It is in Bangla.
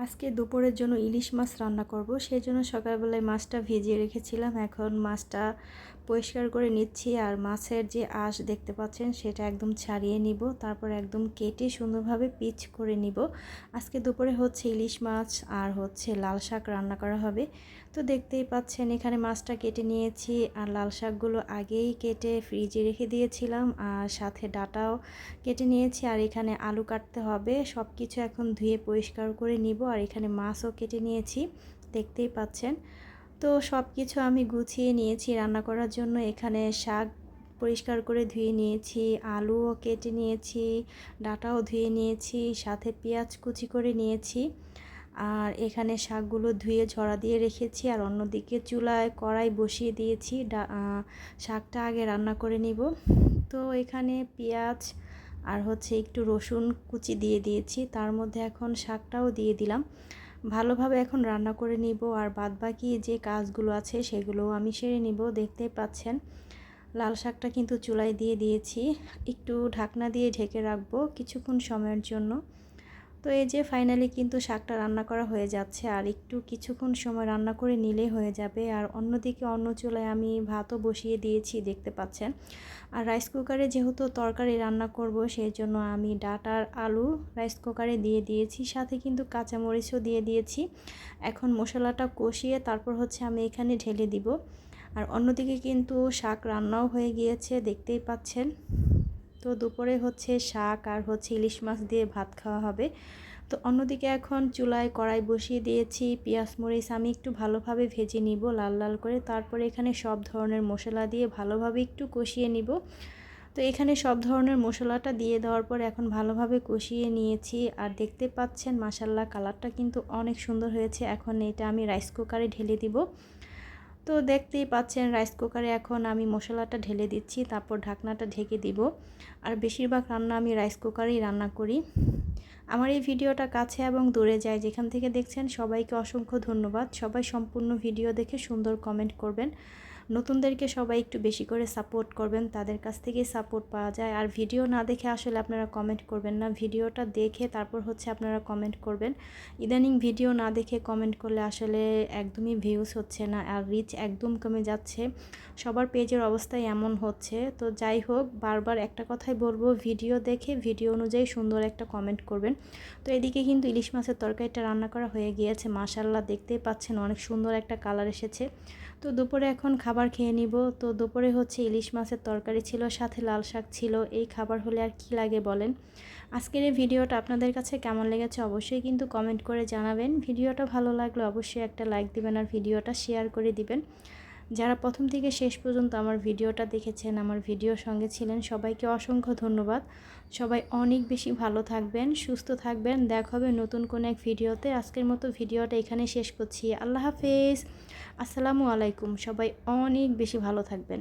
আজকে দুপুরের জন্য ইলিশ মাছ রান্না করব। সেজন্য সকালবেলায় মাছটা ভিজিয়ে রেখেছিলাম। এখন মাছটা পরিষ্কার করে নিচ্ছি আর মাছের যে আঁশ দেখতে পাচ্ছেন সেটা একদম ছাড়িয়ে নিব। তারপর একদম কেটে সুন্দরভাবে পিচ করে নিব। আজকে দুপুরে হচ্ছে ইলিশ মাছ আর হচ্ছে লাল শাক রান্না করা হবে। তো দেখতেই পাচ্ছেন এখানে মাছটা কেটে নিয়েছি আর লাল শাকগুলো আগেই কেটে ফ্রিজে রেখে দিয়েছিলাম আর সাথে ডাঁটাও কেটে নিয়েছি আর এখানে আলু কাটতে হবে। সব কিছু এখন ধুয়ে পরিষ্কার করে নিব আর এখানে মাছও কেটে নিয়েছি, দেখতেই পাচ্ছেন। তো সব কিছু আমি গুছিয়ে নিয়েছি রান্না করার জন্য। এখানে শাক পরিষ্কার করে ধুয়ে নিয়েছি, আলুও কেটে নিয়েছি, ডাঁটাও ধুয়ে নিয়েছি, সাথে পেঁয়াজ কুচি করে নিয়েছি। আর এখানে শাকগুলো ধুয়ে ঝরা দিয়ে রেখেছি আর অন্যদিকে চুলায় কড়াই বসিয়ে দিয়েছি। শাকটা আগে রান্না করে নিব। তো এখানে পেঁয়াজ আর হচ্ছে একটু রসুন কুচি দিয়ে দিয়েছি, তার মধ্যে এখন শাকটাও দিয়ে দিলাম। ভালোভাবে এখন রান্না করে নিব আর বাদবাকি যে কাজগুলো আছে সেগুলোও আমি সেরে নিব। দেখতেই পাচ্ছেন লাল শাকটা কিন্তু চুলায় দিয়ে দিয়েছি, একটু ঢাকনা দিয়ে ঢেকে রাখবো কিছুক্ষণ সময়ের জন্য। তো এই যে ফাইনালি কিন্তু শাকটা রান্না করা হয়ে যাচ্ছে আর একটু কিছুক্ষণ সময় রান্না করে নিলেই হয়ে যাবে। আর অন্যদিকে অন্য চুলায় আমি ভাতও বসিয়ে দিয়েছি, দেখতে পাচ্ছেন। আর রাইস কুকারে যেহেতু তরকারি রান্না করব সেই জন্য আমি ডাঁটার আলু রাইস কুকারে দিয়ে দিয়েছি, সাথে কিন্তু কাঁচামরিচও দিয়ে দিয়েছি। এখন মশলাটা কষিয়ে তারপর হচ্ছে আমি এখানে ঢেলে দিব। আর অন্যদিকে কিন্তু শাক রান্নাও হয়ে গিয়েছে, দেখতেই পাচ্ছেন। তো দুপুরে হচ্ছে শাক আর হচ্ছে ইলিশ মাছ দিয়ে ভাত খাওয়া হবে। তো অন্যদিকে এখন চুলায় কড়াই বসিয়ে দিয়েছি, পেঁয়াজ মরিচ আমি একটু ভালোভাবে ভেজে নিব লাল লাল করে। তারপরে এখানে সব ধরনের মশলা দিয়ে ভালোভাবে একটু কষিয়ে নিব। তো এখানে সব ধরনের মশলাটা দিয়ে দেওয়ার পর এখন ভালোভাবে কষিয়ে নিয়েছি আর দেখতে পাচ্ছেন মাশাল্লাহ কালারটা কিন্তু অনেক সুন্দর হয়েছে। এখন এটা আমি রাইস কুকারে ঢেলে দিব। তো দেখতেই পাচ্ছেন রাইস কুকারে এখন আমি মশলাটা ঢেলে দিচ্ছি, তারপর ঢাকনাটা ঢেকে দিব। আর বেশিরভাগ রান্না আমি রাইস কুকারেই রান্না করি। আমার এই ভিডিওটা কাছে এবং দূরে যায় যেখান থেকে দেখছেন সবাইকে অসংখ্য ধন্যবাদ। সবাই সম্পূর্ণ ভিডিও দেখে সুন্দর কমেন্ট করবেন। নতুনদেরকে সবাই একটু বেশি করে সাপোর্ট করবেন, তাদের কাছ থেকেই সাপোর্ট পাওয়া যায়। আর ভিডিও না দেখে আসলে আপনারা কমেন্ট করবেন না, ভিডিওটা দেখে তারপর হচ্ছে আপনারা কমেন্ট করবেন। ইদানিং ভিডিও না দেখে কমেন্ট করলে আসলে একদমই ভিউজ হচ্ছে না আর রিচ একদম কমে যাচ্ছে। সবার পেজের অবস্থায় এমন হচ্ছে। তো যাই হোক, বারবার একটা কথাই বলবো, ভিডিও দেখে ভিডিও অনুযায়ী সুন্দর একটা কমেন্ট করবেন। তো এদিকে কিন্তু ইলিশ মাছের তরকারিটা রান্না করা হয়ে গিয়েছে, মাশাল্লাহ দেখতেই পাচ্ছেন অনেক সুন্দর একটা কালার এসেছে। তো দুপুরে এখন খাবার খেয়ে নিব। তো দুপুরে হচ্ছে ইলিশ মাছের তরকারি ছিল, সাথে লাল শাক ছিল। এই খাবার হলে আর কি লাগে বলেন। আজকের এই ভিডিওটা আপনাদের কাছে কেমন লেগেছে অবশ্যই কিন্তু কমেন্ট করে জানাবেন। ভিডিওটা ভালো লাগলে অবশ্যই একটা লাইক দিবেন আর ভিডিওটা শেয়ার করে দিবেন। যারা প্রথম থেকে শেষ পর্যন্ত আমার ভিডিওটা দেখেছেন, আমার ভিডিওর সঙ্গে ছিলেন, সবাইকে অসংখ্য ধন্যবাদ। সবাই অনেক বেশি ভালো থাকবেন, সুস্থ থাকবেন। দেখা হবে নতুন কোনো এক ভিডিওতে। আজকের মতো ভিডিওটা এখানে শেষ করছি। আল্লাহ হাফেজ, আসসালামু আলাইকুম। সবাই অনেক বেশি ভালো থাকবেন।